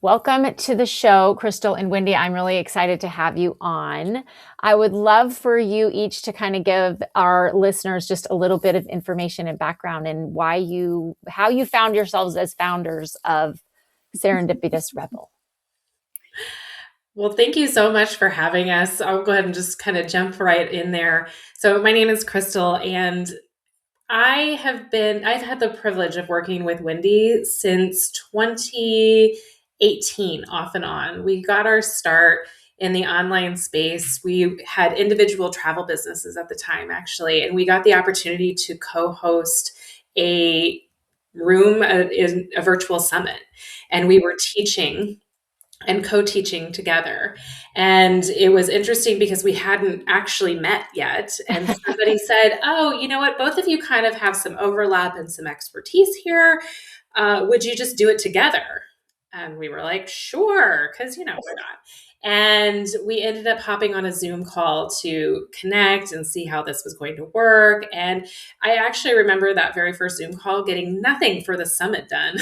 Welcome to the show, Krystal and Wendy. I'm really excited to have you on. I would love for you each to kind of give our listeners just a little bit of information and background and how you found yourselves as founders of Serendipitous Rebel. Well, thank you so much for having us. I'll go ahead and just kind of jump right in there. So my name is Krystal, and I've had the privilege of working with Wendy since 2018, off and on. We got our start in the online space. We had individual travel businesses at the time, actually, and we got the opportunity to co-host a a virtual summit. And we were teaching and co-teaching together. And it was interesting because we hadn't actually met yet. And somebody said, oh, you know what? Both of you kind of have some overlap and some expertise here. Would you just do it together? And we were like, sure, because, why not? And we ended up hopping on a Zoom call to connect and see how this was going to work. And I actually remember that very first Zoom call getting nothing for the summit done.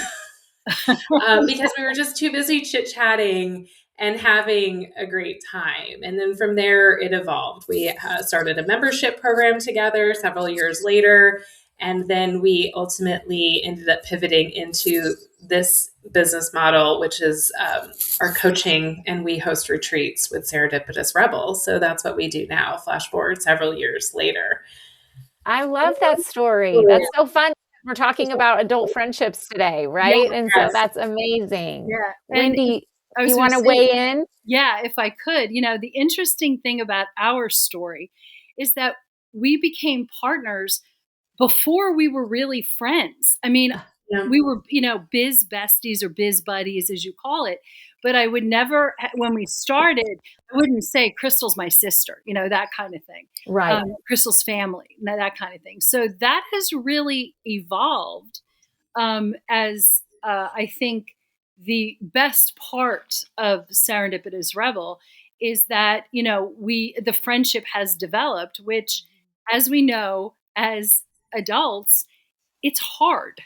Because we were just too busy chit-chatting and having a great time. And then from there, it evolved. We started a membership program together several years later. And then we ultimately ended up pivoting into this business model, which is our coaching, and we host retreats with Serendipitous Rebel. So that's what we do now, flash forward several years later. I love that story. That's so fun. We're talking about adult friendships today, right? Yeah, and so that's amazing. Yeah. Wendy, you want to weigh in? Yeah, if I could. The interesting thing about our story is that we became partners before we were really friends. I mean, we were, biz besties or biz buddies, as you call it. But I would never, when we started, I wouldn't say Krystal's my sister, that kind of thing. Right. Krystal's family, that kind of thing. So that has really evolved as I think the best part of Serendipitous Rebel is that, the friendship has developed, which, as we know, as adults, it's hard.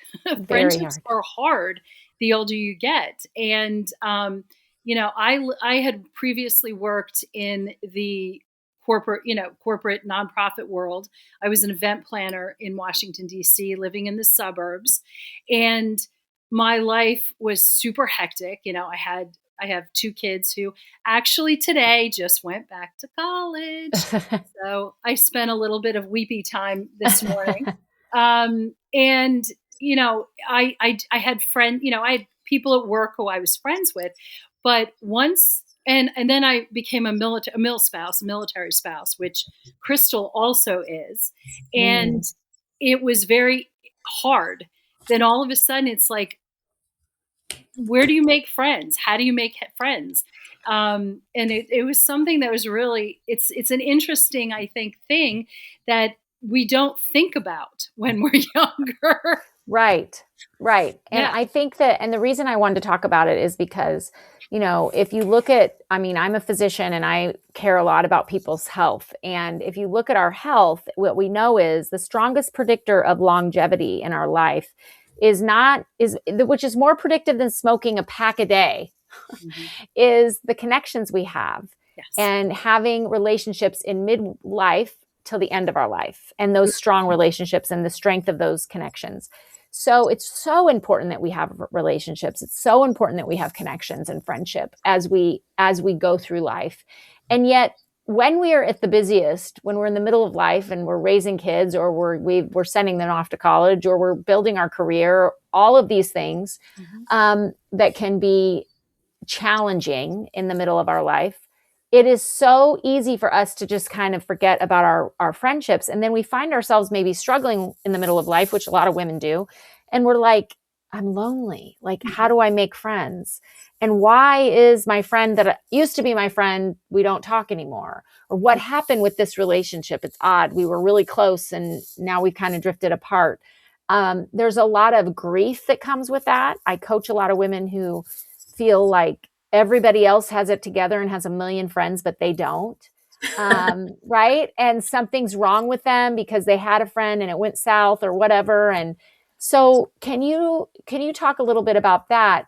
Friendships are hard the older you get. And, I had previously worked in the corporate nonprofit world. I was an event planner in Washington, D.C., living in the suburbs. And my life was super hectic. I have two kids who actually today just went back to college. So I spent a little bit of weepy time this morning. And, I had I had people at work who I was friends with, but once, and then I became a military spouse, which Krystal also is. And it was very hard. Then all of a sudden it's like, where do you make friends? How do you make friends? And it was something that was really, it's an interesting, I think, thing that we don't think about when we're younger. Right. And I think that, and the reason I wanted to talk about it is because, if you look at, I'm a physician and I care a lot about people's health. And if you look at our health, what we know is the strongest predictor of longevity in our life which is more predictive than smoking a pack a day, is the connections we have. Yes. And having relationships in midlife till the end of our life, and those strong relationships and the strength of those connections. So it's so important that we have relationships. It's so important that we have connections and friendship as we go through life. And yet, when we are at the busiest, when we're in the middle of life and we're raising kids, or we're sending them off to college, or we're building our career, all of these things that can be challenging in the middle of our life, it is so easy for us to just kind of forget about our friendships. And then we find ourselves maybe struggling in the middle of life, which a lot of women do. And we're like, I'm lonely. Like, how do I make friends? And why is my friend that used to be my friend, we don't talk anymore? Or what happened with this relationship? It's odd. We were really close and now we've kind of drifted apart. There's a lot of grief that comes with that. I coach a lot of women who feel like everybody else has it together and has a million friends, but they don't. Right. And something's wrong with them because they had a friend and it went south or whatever. And So can you talk a little bit about that?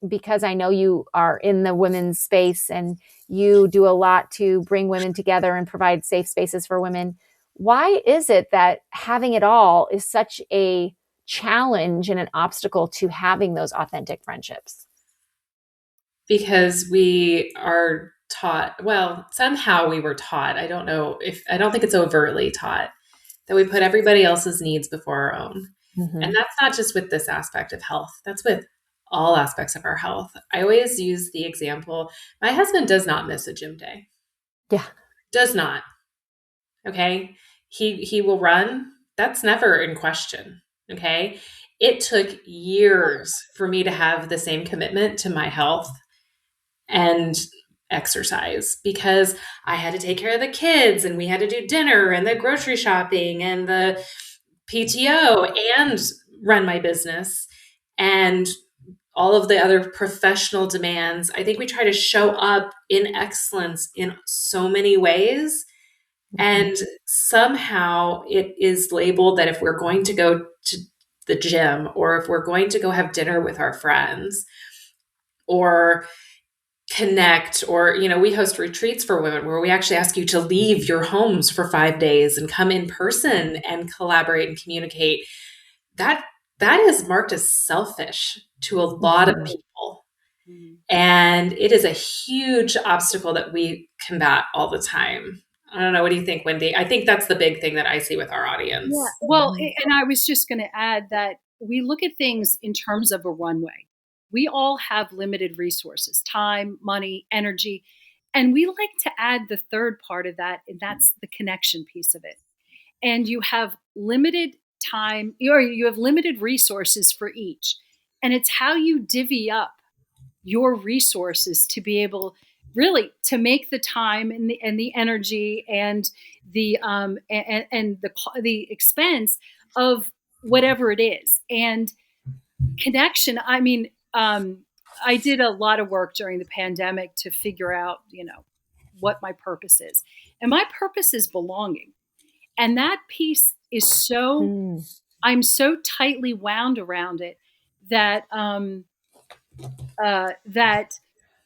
Because I know you are in the women's space and you do a lot to bring women together and provide safe spaces for women. Why is it that having it all is such a challenge and an obstacle to having those authentic friendships? Because we are taught, well, somehow we were taught, I don't think it's overtly taught, that we put everybody else's needs before our own. Mm-hmm. And that's not just with this aspect of health, that's with all aspects of our health. I always use the example, my husband does not miss a gym day. Yeah. Does not. Okay. He will run. That's never in question. Okay. It took years for me to have the same commitment to my health and exercise because I had to take care of the kids and we had to do dinner and the grocery shopping and the PTO and run my business and all of the other professional demands. I think we try to show up in excellence in so many ways. And somehow it is labeled that if we're going to go to the gym or if we're going to go have dinner with our friends or connect, or we host retreats for women where we actually ask you to leave your homes for 5 days and come in person and collaborate and communicate, that is marked as selfish to a lot of people. And it is a huge obstacle that we combat all the time. I don't know. What do you think, Wendy? I think that's the big thing that I see with our audience. Yeah. Well, and I was just going to add that we look at things in terms of a runway. We all have limited resources, time, money, energy. And we like to add the third part of that, and that's the connection piece of it. And you have limited time, or you have limited resources for each. And it's how you divvy up your resources to be able really to make the time and the energy and the the expense of whatever it is. And connection, I mean, I did a lot of work during the pandemic to figure out, what my purpose is. And my purpose is belonging. And that piece is so, I'm so tightly wound around it that,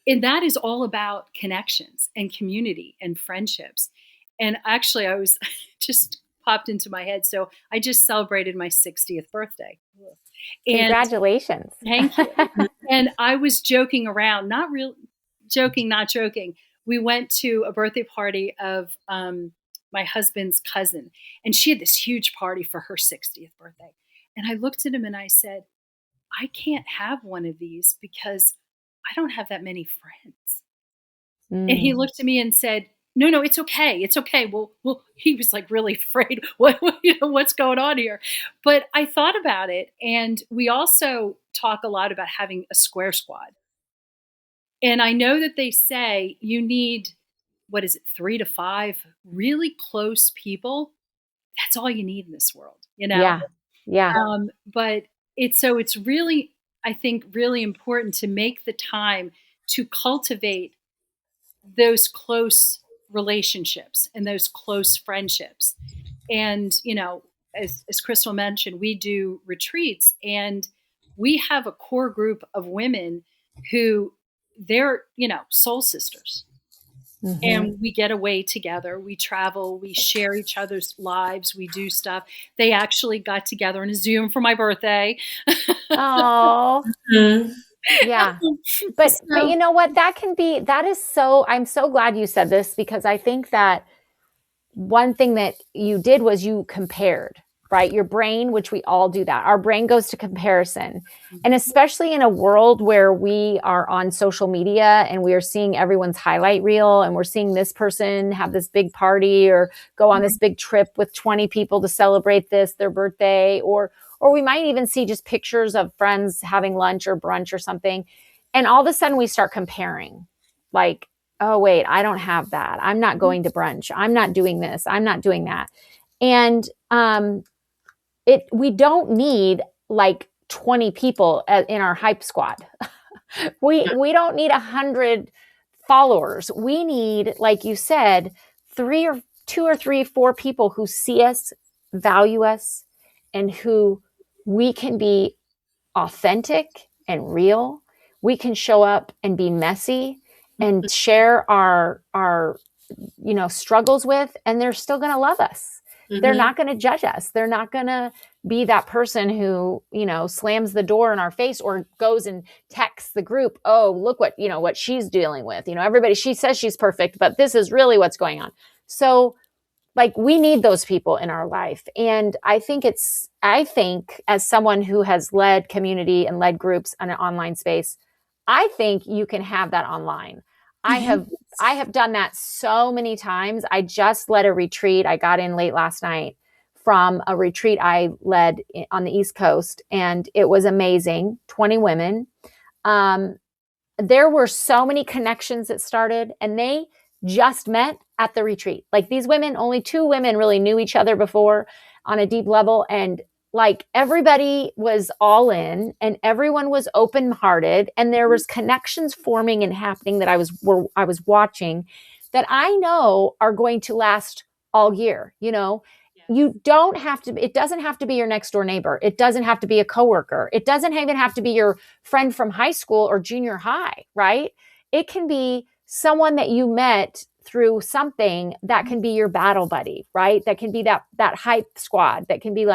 and that is all about connections and community and friendships. And actually, I was just popped into my head. So I just celebrated my 60th birthday. And congratulations. Thank you. And I was joking around, not joking. We went to a birthday party of my husband's cousin, and she had this huge party for her 60th birthday. And I looked at him and I said, I can't have one of these because I don't have that many friends. And he looked at me and said, no, it's okay. It's okay. Well, he was like really afraid. What's going on here? But I thought about it. And we also talk a lot about having a square squad. And I know that they say you need, 3 to 5 really close people. That's all you need in this world, Yeah. But it's really, I think, really important to make the time to cultivate those close relationships and those close friendships. And, as Krystal mentioned, we do retreats and we have a core group of women who they're, soul sisters. Mm-hmm. And we get away together. We travel. We share each other's lives. We do stuff. They actually got together on a Zoom for my birthday. Oh, yeah. But you know what? I'm so glad you said this, because I think that one thing that you did was you compared, right? Your brain, which we all do that. Our brain goes to comparison. And especially in a world where we are on social media and we are seeing everyone's highlight reel and we're seeing this person have this big party or go on this big trip with 20 people to celebrate their birthday, or we might even see just pictures of friends having lunch or brunch or something. And all of a sudden we start comparing, like, oh, wait, I don't have that. I'm not going to brunch. I'm not doing this. I'm not doing that. And we don't need like 20 people in our hype squad. We don't need 100 followers. We need, like you said, 2 or 3, 4 people who see us, value us, and who we can be authentic and real. We can show up and be messy and share our struggles with, and they're still going to love us. They're not going to judge us. They're not going to be that person who, slams the door in our face or goes and texts the group, oh, look what she's dealing with. Everybody, she says she's perfect, but this is really what's going on. So we need those people in our life. And I think as someone who has led community and led groups in an online space, I think you can have that online. I have done that so many times. I just led a retreat. I got in late last night from a retreat I led on the East Coast, and it was amazing. 20 women. There were so many connections that started, and they just met at the retreat. These women, only 2 women really knew each other before on a deep level. And everybody was all in and everyone was open-hearted, and there was connections forming and happening that I was watching that I know are going to last all year. You don't have to, it doesn't have to be your next door neighbor. It doesn't have to be a coworker. It doesn't even have to be your friend from high school or junior high, right? It can be someone that you met through something that can be your battle buddy, right? That can be that hype squad. That can be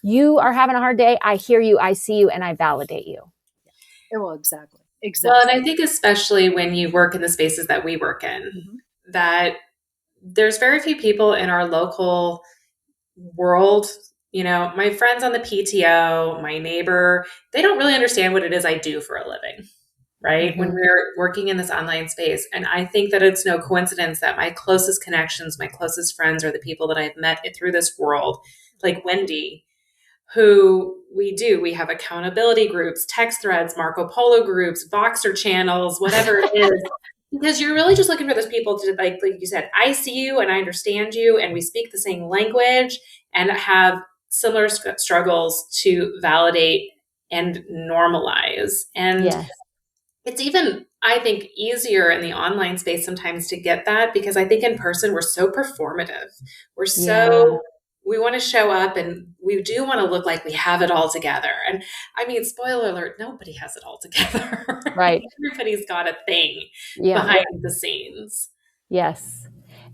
you are having a hard day. I hear you, I see you, and I validate you. Well, exactly. Well, and I think especially when you work in the spaces that we work in, that there's very few people in our local world, my friends on the PTO, my neighbor, they don't really understand what it is I do for a living, right? When we're working in this online space. And I think that it's no coincidence that my closest connections, my closest friends are the people that I've met through this world, like Wendy, who we have accountability groups, text threads, Marco Polo groups, Voxer channels, whatever it is. Because you're really just looking for those people to, like you said, I see you and I understand you, and we speak the same language and have similar struggles to validate and normalize. And it's even, I think, easier in the online space sometimes to get that, because I think in person we're so performative. We want to show up and we do want to look like we have it all together. And I mean, spoiler alert, nobody has it all together. Right. Everybody's got a thing behind the scenes. Yes.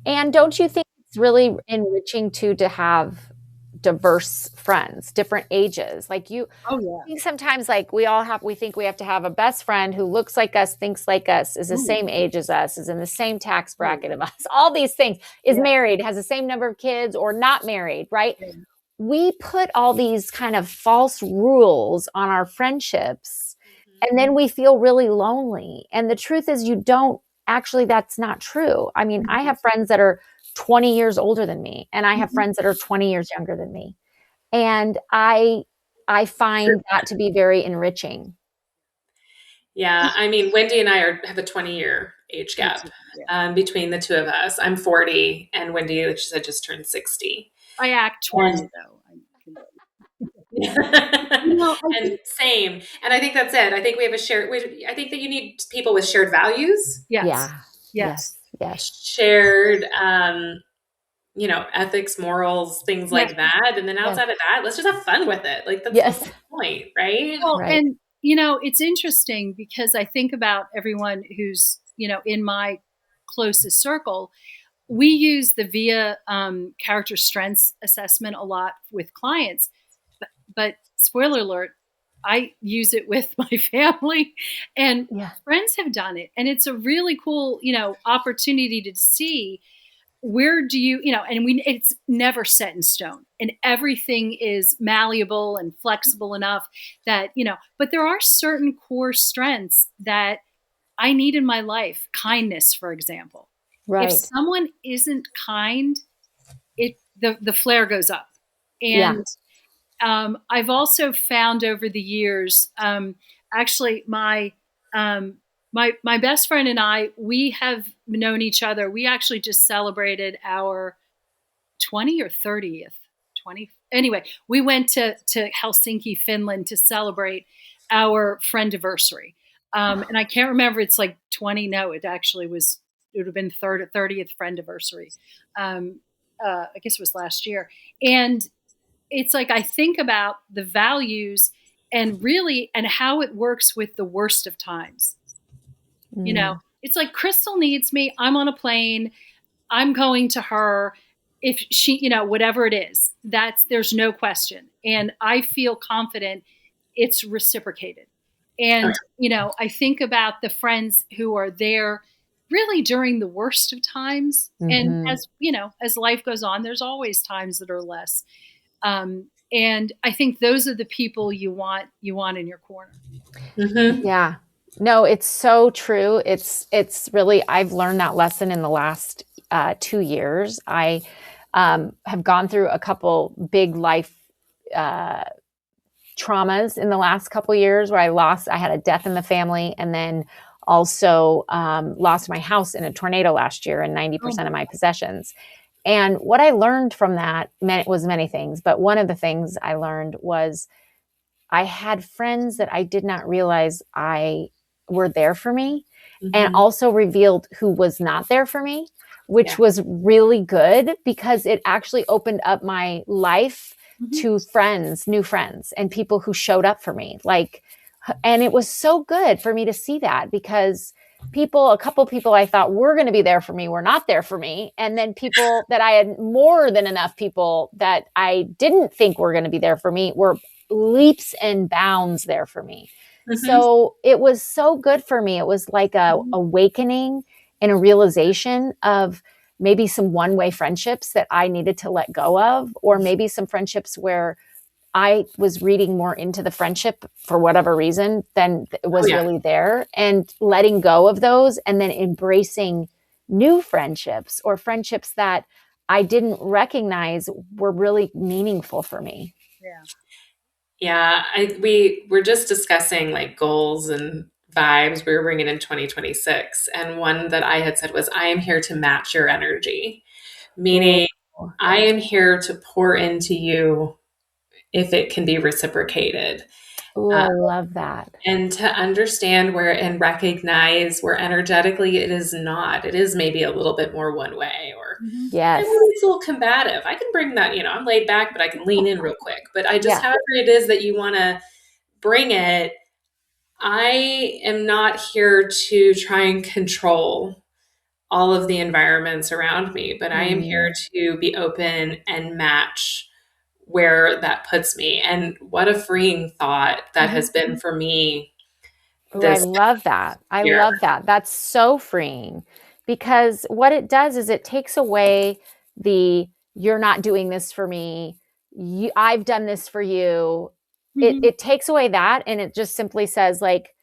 And don't you think it's really enriching to have diverse friends, different ages? I think sometimes we think we have to have a best friend who looks like us, thinks like us, is the same age as us, is in the same tax bracket of us, all these things, is married, has the same number of kids, or not married, right? We put all these kind of false rules on our friendships, and then we feel really lonely. And the truth is that's not true. I mean, I have friends that are 20 years older than me, and I have friends that are 20 years younger than me. And I find that to be very enriching. Yeah. I mean, Wendy and I have a 20-year age gap between the two of us. I'm 40 and Wendy, like she said, just turned 60. I act 20 though. And same. And I think that's it. I think we have I think that you need people with shared values. Yes. Shared, ethics, morals, things like that. And then outside of that, let's just have fun with it. That's the point, right? Well, and it's interesting because I think about everyone who's, in my closest circle. We use the VIA character strengths assessment a lot with clients, but spoiler alert, I use it with my family, and friends have done it. And it's a really cool, opportunity to see where do you, it's never set in stone, and everything is malleable and flexible enough that, but there are certain core strengths that I need in my life. Kindness, for example. Right. If someone isn't kind, the flare goes up. And I've also found over the years, actually my best friend and I, we have known each other. We actually just celebrated our 20 or 30th. Anyway, we went to Helsinki, Finland to celebrate our friendiversary. And I can't remember, it's like 20. No, it would have been 30th friendiversary. I guess it was last year. And it's like I think about the values and how it works with the worst of times. It's like Krystal needs me. I'm on a plane. I'm going to her. If she, whatever it is, there's no question. And I feel confident it's reciprocated. And, I think about the friends who are there really during the worst of times. And as life goes on, there's always times that are less. And I think those are the people you want in your corner. Mm-hmm. Yeah. No, it's so true. It's really, I've learned that lesson in the last 2 years. I have gone through a couple big life traumas in the last couple years where I had a death in the family, and then also lost my house in a tornado last year and 90% of my possessions. And what I learned from that was many things, but one of the things I learned was I had friends that I did not realize were there for me, and also revealed who was not there for me, which was really good because it actually opened up my life to new friends and people who showed up for me. And it was so good for me to see that, because a couple people I thought were going to be there for me were not there for me. And then people that I had more than enough people that I didn't think were going to be there for me were leaps and bounds there for me. So it was so good for me. It was like a awakening and a realization of maybe some one-way friendships that I needed to let go of, or maybe some friendships where I was reading more into the friendship for whatever reason than it was really there, and letting go of those and then embracing new friendships or friendships that I didn't recognize were really meaningful for me. Yeah. Yeah, we were just discussing like goals and vibes we were bringing in 2026. And one that I had said was, I am here to match your energy, meaning I am here to pour into you if it can be reciprocated. Oh, I love that. And to understand and recognize where energetically it is not. It is maybe a little bit more one way, or yes, it's a little combative. I can bring that, I'm laid back, but I can lean in real quick. But I just, however it is that you want to bring it, I am not here to try and control all of the environments around me, but I am here to be open and match where that puts me. And what a freeing thought that has been for me. I love that. I love that. That's so freeing, because what it does is it takes away you're not doing this for me. I've done this for you. It takes away that. And it just simply says, like,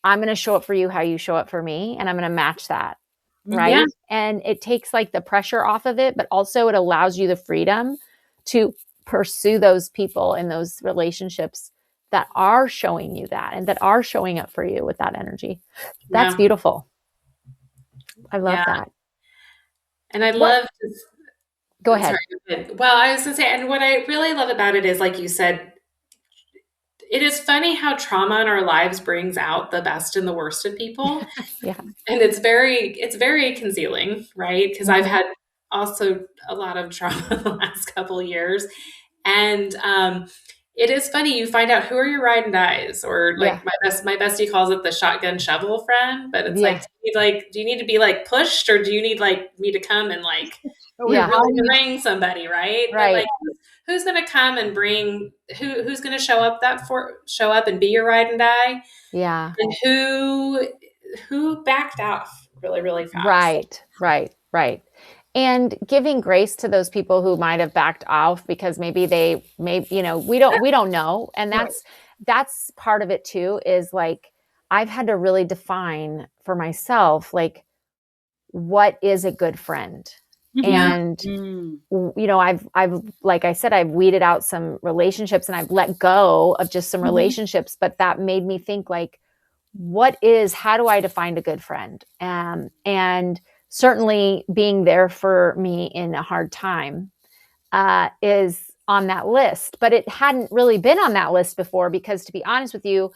I'm going to show up for you how you show up for me. And I'm going to match that. Right. Yeah. And it takes like the pressure off of it, but also it allows you the freedom to pursue those people in those relationships that are showing you that and that are showing up for you with that energy. That's beautiful. I love that. And I love go ahead. Sorry. Well, I was going to say, and what I really love about it is, like you said, it is funny how trauma in our lives brings out the best and the worst of people. And it's very concealing, right? Because I've had also a lot of trauma in the last couple of years. And it is funny, you find out who are your ride and dies, or like my bestie calls it the shotgun shovel friend, but it's like, do you need to be like pushed, or do you need like me to come and like really bring somebody, right? But, like, who's going to come and bring who's going to show up and be your ride and die? Yeah. And who backed off really, really fast. Right. And giving grace to those people who might have backed off because maybe we don't know. And that's part of it too, is like, I've had to really define for myself, like, what is a good friend? And, I've, like I said, I've weeded out some relationships and I've let go of just some relationships, but that made me think, like, how do I define a good friend? And certainly being there for me in a hard time is on that list, but it hadn't really been on that list before, because, to be honest with you,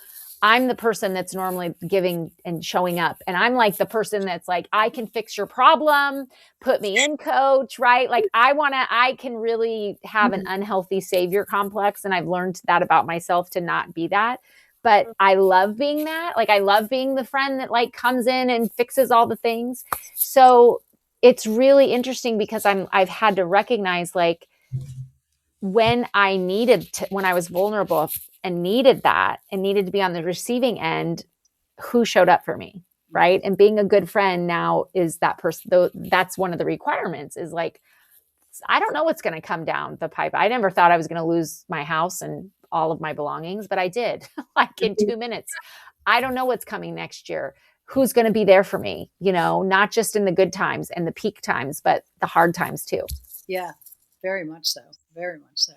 I'm the person that's normally giving and showing up. And I'm like the person that's like, I can fix your problem, put me in, coach, right? Like I can really have an unhealthy savior complex. And I've learned that about myself to not be that. But I love being that. Like I love being the friend that like comes in and fixes all the things. So it's really interesting because I've had to recognize like when when I was vulnerable and needed that and needed to be on the receiving end, who showed up for me, right? And being a good friend now is that person. Though that's one of the requirements is like, I don't know what's going to come down the pipe. I never thought I was going to lose my house and all of my belongings, but I did like in 2 minutes. I don't know what's coming next year. Who's going to be there for me, not just in the good times and the peak times, but the hard times too. Yeah, very much so. Very much so.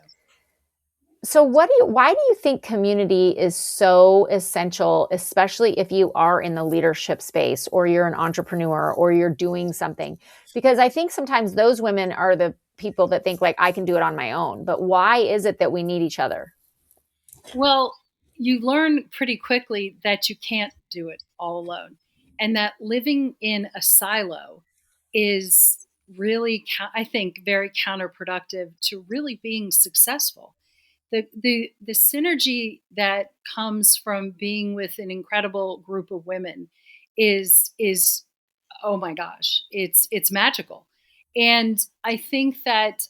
So why do you think community is so essential, especially if you are in the leadership space or you're an entrepreneur or you're doing something? Because I think sometimes those women are the people that think like, I can do it on my own. But why is it that we need each other? Well, you learn pretty quickly that you can't do it all alone, and that living in a silo is really, I think, very counterproductive to really being successful. The synergy that comes from being with an incredible group of women is oh my gosh, it's magical. And I think that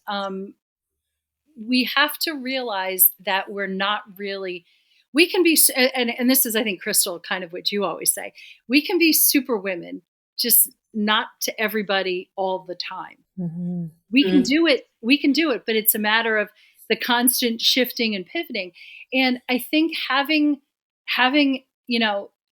we have to realize that we're not really, we can be, and this is, I think, Krystal, kind of what you always say, we can be super women, just not to everybody all the time. Mm-hmm. We can do it, but it's a matter of the constant shifting and pivoting. And I think having,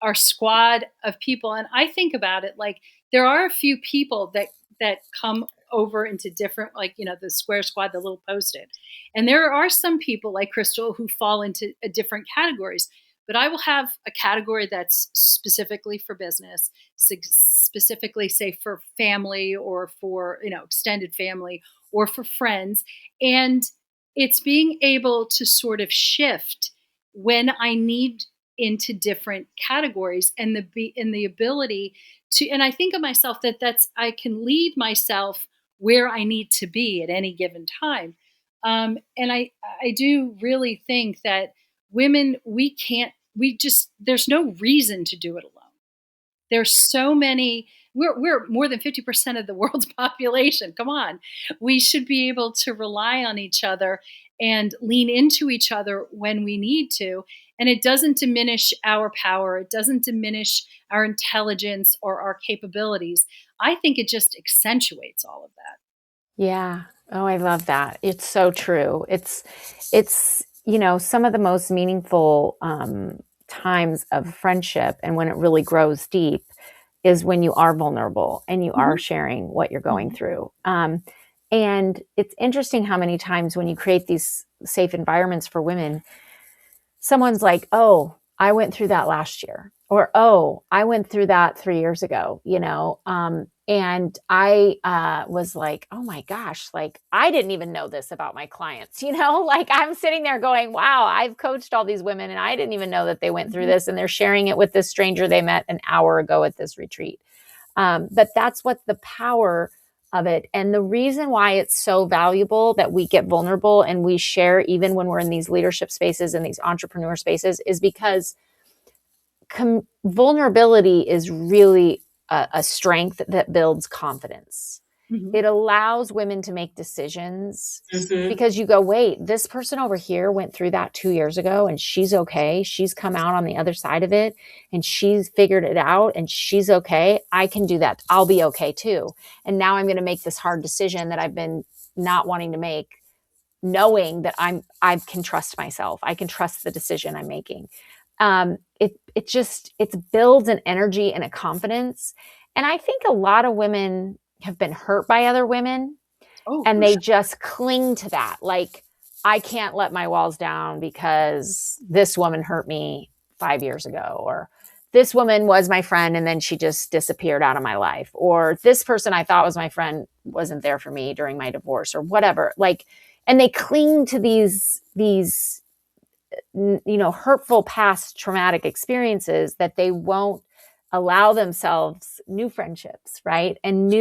our squad of people, and I think about it like there are a few people that come over into different, like, the square squad, the little Post-it. And there are some people like Krystal who fall into different categories. But I will have a category that's specifically for business, specifically, say, for family or for, extended family or for friends. And it's being able to sort of shift when I need into different categories and the ability to, and I think of myself that's I can lead myself where I need to be at any given time. And I do really think that women, there's no reason to do it alone. There's so many, we're more than 50% of the world's population. Come on. We should be able to rely on each other and lean into each other when we need to. And it doesn't diminish our power. It doesn't diminish our intelligence or our capabilities. I think it just accentuates all of that. Yeah. Oh, I love that. It's so true. It's some of the most meaningful times of friendship and when it really grows deep is when you are vulnerable and you are sharing what you're going through. And it's interesting how many times when you create these safe environments for women, someone's like, oh, I went through that last year, or, oh, I went through that 3 years ago, and I was like, oh my gosh, like I didn't even know this about my clients, like I'm sitting there going, wow, I've coached all these women and I didn't even know that they went through this, and they're sharing it with this stranger they met an hour ago at this retreat. But that's what the power of it. And the reason why it's so valuable that we get vulnerable and we share even when we're in these leadership spaces and these entrepreneur spaces is because vulnerability is really a strength that builds confidence. Mm-hmm. It allows women to make decisions because you go, wait, this person over here went through that 2 years ago and she's okay. She's come out on the other side of it and she's figured it out and she's okay. I can do that. I'll be okay too. And now I'm going to make this hard decision that I've been not wanting to make, knowing that I can trust myself. I can trust the decision I'm making. It builds an energy and a confidence. And I think a lot of women have been hurt by other women and they just cling to that. Like, I can't let my walls down because this woman hurt me 5 years ago, or this woman was my friend and then she just disappeared out of my life, or this person I thought was my friend wasn't there for me during my divorce, or whatever. Like, and they cling to these hurtful past traumatic experiences, that they won't allow themselves new friendships, right? And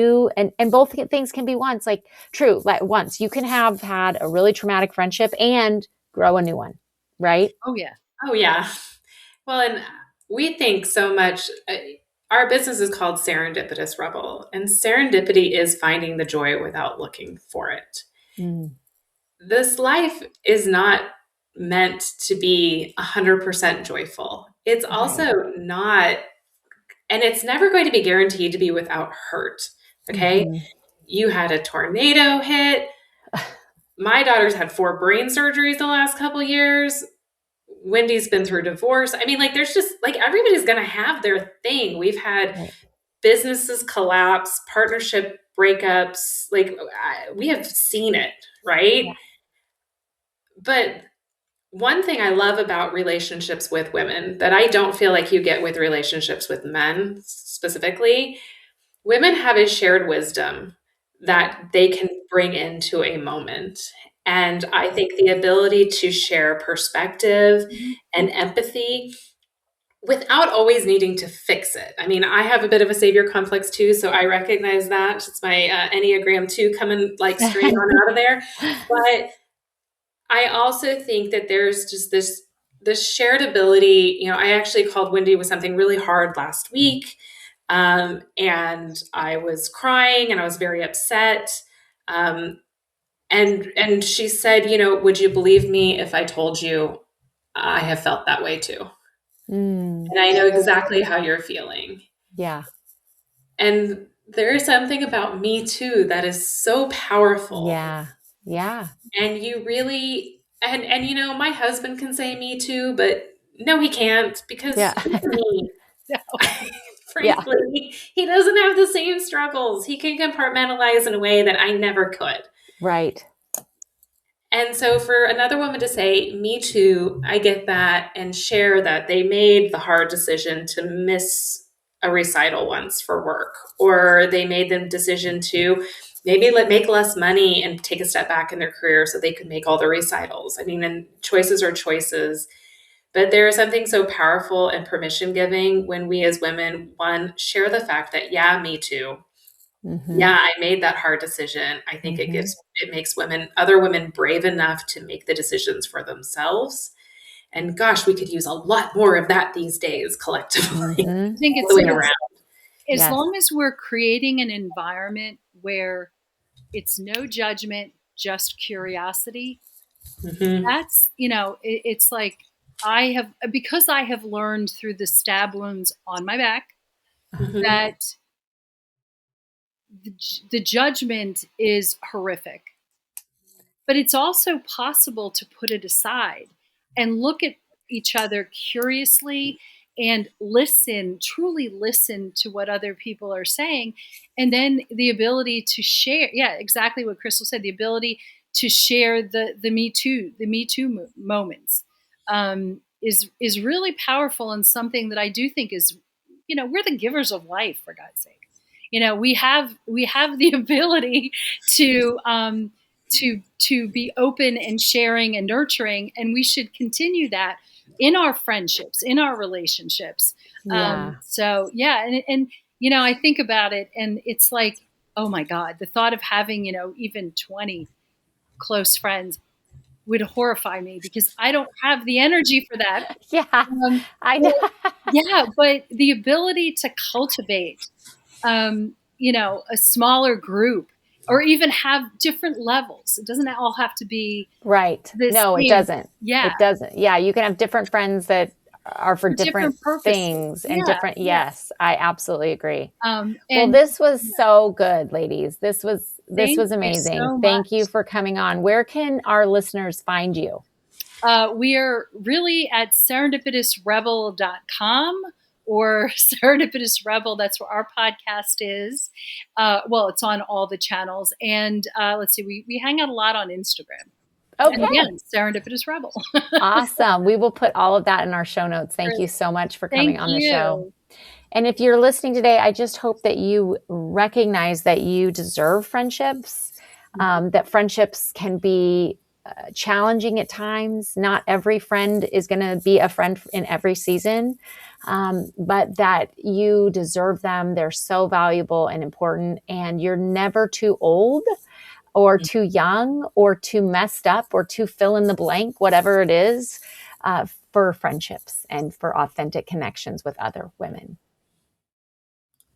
both things can be once, like once you can have had a really traumatic friendship and grow a new one, right? Oh yeah. Oh yeah. Well, and we think so much. Our business is called Serendipitous Rebel, and serendipity is finding the joy without looking for it. This life is not meant to be 100% joyful. It's also not, and it's never going to be guaranteed to be without hurt. Okay. You had a tornado hit. My daughter's had 4 brain surgeries the last couple of years. Wendy's been through divorce. I mean, like, there's just like, everybody's going to have their thing. We've had businesses collapse, partnership breakups. Like, we have seen it, right? Yeah. But one thing I love about relationships with women that I don't feel like you get with relationships with men specifically, women have a shared wisdom that they can bring into a moment. And I think the ability to share perspective and empathy without always needing to fix it. I mean, I have a bit of a savior complex too, so I recognize that. It's my Enneagram 2 coming like straight on out of there. But I also think that there's just this shared ability. I actually called Wendy with something really hard last week. And I was crying and I was very upset. And she said, would you believe me if I told you I have felt that way too? And I know exactly how you're feeling. Yeah. And there is something about Me Too that is so powerful. Yeah. Yeah. And you really, and my husband can say Me Too, but no, he can't, because he's me. Frankly, he doesn't have the same struggles. He can compartmentalize in a way that I never could. Right. And so for another woman to say, Me Too, I get that, and share that they made the hard decision to miss a recital once for work, or they made the decision to maybe make less money and take a step back in their career so they could make all the recitals. I mean, and choices are choices. But there is something so powerful and permission giving when we as women, one, share the fact that, yeah, me too. Yeah, I made that hard decision. I think it makes other women brave enough to make the decisions for themselves. And gosh, we could use a lot more of that these days collectively. I think it's going around. As long as we're creating an environment where it's no judgment, just curiosity, that's, it's like because I have learned through the stab wounds on my back that the judgment is horrific, but it's also possible to put it aside and look at each other curiously and truly listen to what other people are saying. And then the ability to share, exactly what Krystal said, the ability to share the Me Too moments is really powerful, and something that I do think is, we're the givers of life, for God's sake. We have the ability to be open and sharing and nurturing, and we should continue that in our friendships, in our relationships. I think about it, and it's like, oh my God, the thought of having, even 20 close friends would horrify me, because I don't have the energy for that. I know. But the ability to cultivate, a smaller group, or even have different levels. It doesn't all have to be right. No, it doesn't. Yeah, it doesn't. Yeah, you can have different friends that are for different things and different. Yes, I absolutely agree. Well, this was so good, ladies. This was amazing. Thank you for coming on. Where can our listeners find you? We are really at serendipitousrebel.com or Serendipitous Rebel. That's where our podcast is. It's on all the channels. And let's see, we hang out a lot on Instagram. Okay. And again, Serendipitous Rebel. Awesome. We will put all of that in our show notes. Thank you so much for coming on the show. And if you're listening today, I just hope that you recognize that you deserve friendships, that friendships can be challenging at times. Not every friend is going to be a friend in every season, but that you deserve them. They're so valuable and important, and you're never too old or too young or too messed up or too fill in the blank, whatever it is, for friendships and for authentic connections with other women.